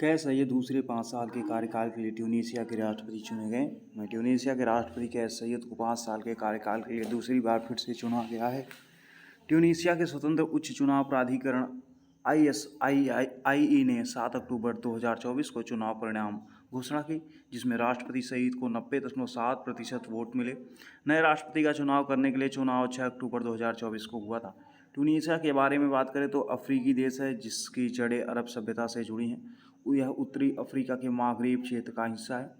कैस सैयद दूसरे 5 साल के कार्यकाल के लिए ट्यूनीशिया के राष्ट्रपति चुने गए। ट्यूनीशिया के राष्ट्रपति कैस सैयद को 5 साल के कार्यकाल के लिए दूसरी बार फिर से चुना गया है। ट्यूनीशिया के स्वतंत्र उच्च चुनाव प्राधिकरण ISII ने 7 अक्टूबर 2024 को चुनाव परिणाम घोषणा की, जिसमें राष्ट्रपति सईद को 90.7% वोट मिले। नए राष्ट्रपति का चुनाव करने के लिए चुनाव 6 अक्टूबर 2024 को हुआ था। ट्यूनीशिया के बारे में बात करें तो अफ्रीकी देश है जिसकी जड़ें अरब सभ्यता से जुड़ी हैं। यह उत्तरी अफ्रीका के मागरेब क्षेत्र का हिस्सा है।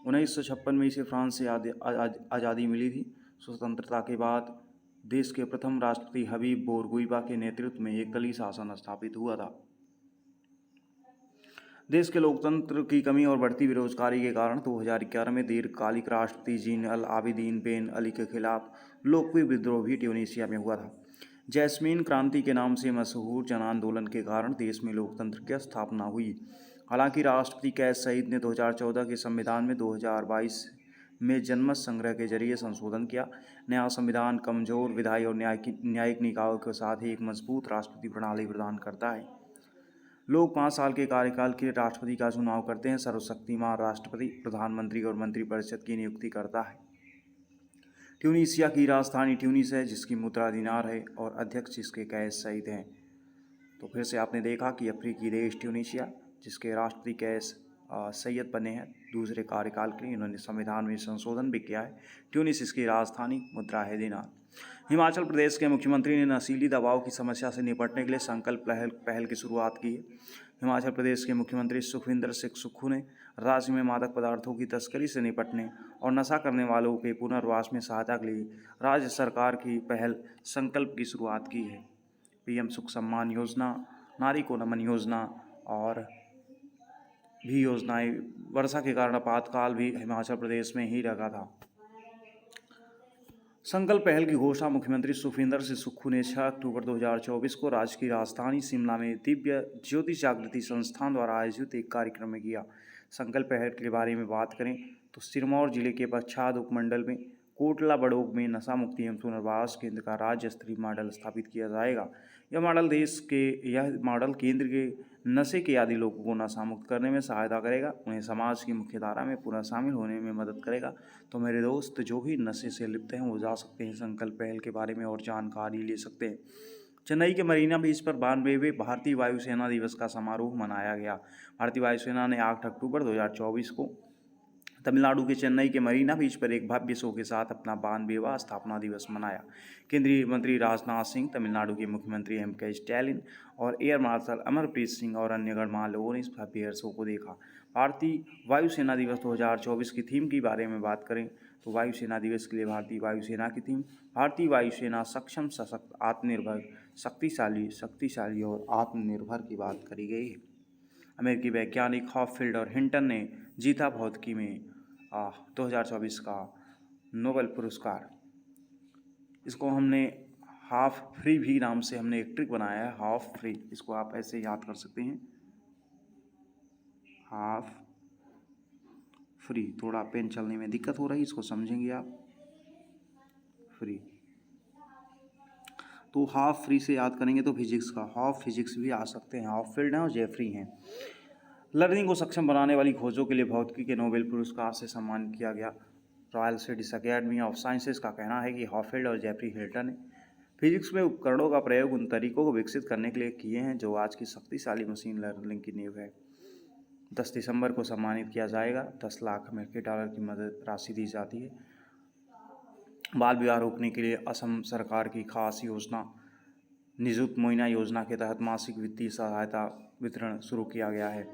1956 में इसे फ्रांस से आज़ादी मिली थी। स्वतंत्रता के बाद देश के प्रथम राष्ट्रपति हबीब बोरगुइबा के नेतृत्व में एक दलीय शासन स्थापित हुआ था। देश के लोकतंत्र की कमी और बढ़ती बेरोजगारी के कारण 2011 में दीर्घकालिक राष्ट्रपति जीन अल आबिदीन बेन अली के खिलाफ लोकप्रिय विद्रोह भी ट्यूनीशिया में हुआ था। जैस्मीन क्रांति के नाम से मशहूर जन आंदोलन के कारण देश में लोकतंत्र की स्थापना हुई। हालांकि राष्ट्रपति कैस सईद ने 2014 के संविधान में 2022 में जनमत संग्रह के जरिए संशोधन किया। नया संविधान कमजोर विधायी और न्यायिक निकायों के साथ ही एक मजबूत राष्ट्रपति प्रणाली प्रदान करता है। लोग 5 साल के कार्यकाल के लिए राष्ट्रपति का चुनाव करते हैं। सर्वशक्तिमान राष्ट्रपति प्रधानमंत्री और मंत्रिपरिषद की नियुक्ति करता है। ट्यूनीशिया की राजधानी ट्यूनिस है, जिसकी मुद्रा दिनार है और अध्यक्ष इसके कैस सईद हैं। तो फिर से आपने देखा कि अफ्रीकी देश ट्यूनीशिया, जिसके राष्ट्रपति कैस सैयद बने हैं दूसरे कार्यकाल के लिए, इन्होंने संविधान में संशोधन भी किया है। ट्यूनिस इसकी राजधानी, मुद्रा है दिनार। हिमाचल प्रदेश के मुख्यमंत्री ने नशीली दवाओं की समस्या से निपटने के लिए संकल्प पहल की शुरुआत की है। हिमाचल प्रदेश के मुख्यमंत्री सुखविंदर सिंह सुक्खू ने राज्य में मादक पदार्थों की तस्करी से निपटने और नशा करने वालों के पुनर्वास में सहायता के लिए राज्य सरकार की पहल संकल्प की शुरुआत की है। PM सुख सम्मान योजना, नारी को नमन योजना और भी योजनाएं, वर्षा के कारण आपातकाल भी हिमाचल प्रदेश में ही लगा था। संकल्प पहल की घोषणा मुख्यमंत्री सुखविंदर सिंह सुक्खू ने 6 अक्टूबर 2024 को राज्य की राजधानी शिमला में दिव्य ज्योति जागृति संस्थान द्वारा आयोजित एक कार्यक्रम में किया। संकल्प पहल के बारे में बात करें तो सिरमौर जिले के पच्छाद उपमंडल में कोटला बड़ोग में नशा मुक्ति एवं पुनर्वास केंद्र का राज्य स्तरीय मॉडल स्थापित किया जाएगा। यह मॉडल केंद्र के नशे के आदी लोगों को नशा मुक्त करने में सहायता करेगा, उन्हें समाज की मुख्य धारा में पुनः शामिल होने में मदद करेगा। तो मेरे दोस्त जो भी नशे से लिप्त हैं वो जा सकते हैं, संकल्प पहल के बारे में और जानकारी ले सकते हैं। चेन्नई के मरीना बीच पर 92वें भारतीय वायुसेना दिवस का समारोह मनाया गया। भारतीय वायुसेना ने 8 अक्टूबर 2024 को तमिलनाडु के चेन्नई के मरीना बीच पर एक भव्य शो के साथ अपना 92वां स्थापना दिवस मनाया। केंद्रीय मंत्री राजनाथ सिंह, तमिलनाडु के मुख्यमंत्री MK स्टैलिन और एयर मार्शल अमरप्रीत सिंह और अन्य गणमान्य लोगों ने इस भव्य एयर शो को देखा। भारतीय वायुसेना दिवस 2024 की थीम के बारे में बात करें तो वायुसेना दिवस के लिए भारतीय वायुसेना की थीम भारतीय वायुसेना सक्षम, सशक्त, आत्मनिर्भर, शक्तिशाली और आत्मनिर्भर की बात करी गई है। अमेरिकी वैज्ञानिक हॉपफील्ड और हिंटन ने जीता भौतिकी में 2024 का नोबेल पुरस्कार। इसको हमने हाफ फ्री भी नाम से हमने एक ट्रिक बनाया है, हाफ फ्री। इसको आप ऐसे याद कर सकते हैं, हाफ फ्री। थोड़ा पेन चलने में दिक्कत हो रही है, इसको समझेंगे आप। फ्री तो हाफ फ्री से याद करेंगे तो फिजिक्स का हाफ फिजिक्स भी आ सकते हैं। हॉपफील्ड हैं और जेफरी हैं। लर्निंग को सक्षम बनाने वाली खोजों के लिए भौतिकी के नोबेल पुरस्कार से सम्मानित किया गया। Royal Swedish academy of sciences का कहना है कि हॉपफील्ड और जेफरी हिल्टन ने फिजिक्स में उपकरणों का प्रयोग उन तरीकों को विकसित करने के लिए किए हैं जो आज की शक्तिशाली मशीन लर्निंग की नींव है। 10 दिसंबर को सम्मानित किया जाएगा। 10 लाख अमेरिकी डॉलर की मदद राशि दी जाती है। बाल विवाह रोकने के लिए असम सरकार की खास योजना निजुत मोइना योजना के तहत मासिक वित्तीय सहायता वितरण शुरू किया गया है।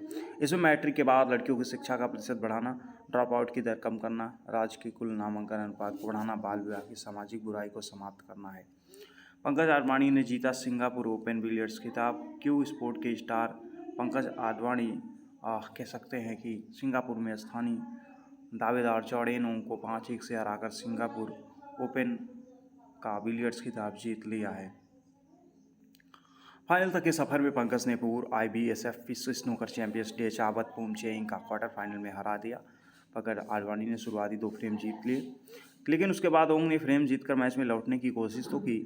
इसमें मैट्रिक के बाद लड़कियों की शिक्षा का प्रतिशत बढ़ाना, ड्रॉप आउट की दर कम करना, राज्य की कुल नामांकन अनुपात को बढ़ाना, बाल विवाह की सामाजिक बुराई को समाप्त करना है। पंकज आडवाणी ने जीता सिंगापुर ओपन बिलियर्ड्स खिताब। क्यू स्पोर्ट के स्टार पंकज आडवाणी कह सकते हैं कि सिंगापुर में स्थानीय दावेदार चौडेनों को 5-1 से हराकर सिंगापुर ओपन का बिलियर्ड्स खिताब जीत लिया है। फाइनल तक के सफर में पंकज ने पूर्व IBSF विश्व स्नूकर चैंपियंस डे चावत पूमचेइंग का क्वार्टर फाइनल में हरा दिया। पंकज आडवाणी ने शुरुआती 2 फ्रेम जीत लिए, लेकिन उसके बाद ओंग ने फ्रेम जीतकर मैच में लौटने की कोशिश तो की।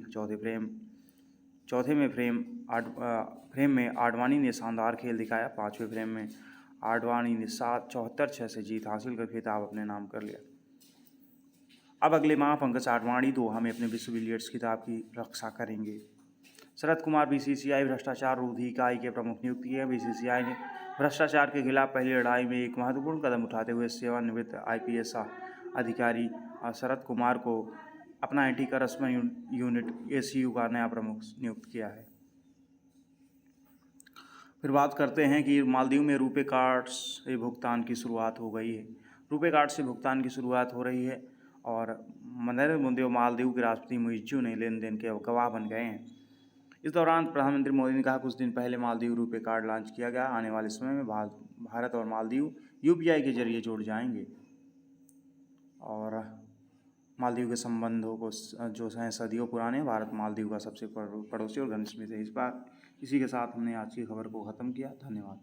चौथे में फ्रेम में आडवाणी ने शानदार खेल दिखाया। 5वें फ्रेम में आडवाणी ने 74-6 से जीत हासिल कर खिताब अपने नाम कर लिया। अब अगले माह पंकज आडवाणी दोहा में अपने विश्व बिलियर्ड्स खिताब की रक्षा करेंगे। शरद कुमार बीसीसीआई भ्रष्टाचार रोधी इकाई के प्रमुख नियुक्त किए हैं। बीसीसीआई ने भ्रष्टाचार के खिलाफ पहली लड़ाई में एक महत्वपूर्ण कदम उठाते हुए सेवानिवृत्त आईपीएस अधिकारी शरद कुमार को अपना एंटी करप्शन यूनिट एसीयू का नया प्रमुख नियुक्त किया है। फिर बात करते हैं कि मालदीव में रुपे कार्ड से भुगतान की शुरुआत हो गई है। रुपे कार्ड से भुगतान की शुरुआत हो रही है और नरेंद्र मोदी और मालदीव के राष्ट्रपति मुइज्जू ने लेन देन के गवाह बन गए हैं। इस दौरान प्रधानमंत्री मोदी ने कहा, कुछ दिन पहले मालदीव रुपे कार्ड लॉन्च किया गया। आने वाले समय में भारत और मालदीव यूपीआई के जरिए जुड़ जाएंगे और मालदीव के संबंधों को जो हैं सदियों पुराने, भारत मालदीव का सबसे पड़ोसी और घनिष्ठ मित्र है। इसी के साथ हमने आज की खबर को ख़त्म किया। धन्यवाद।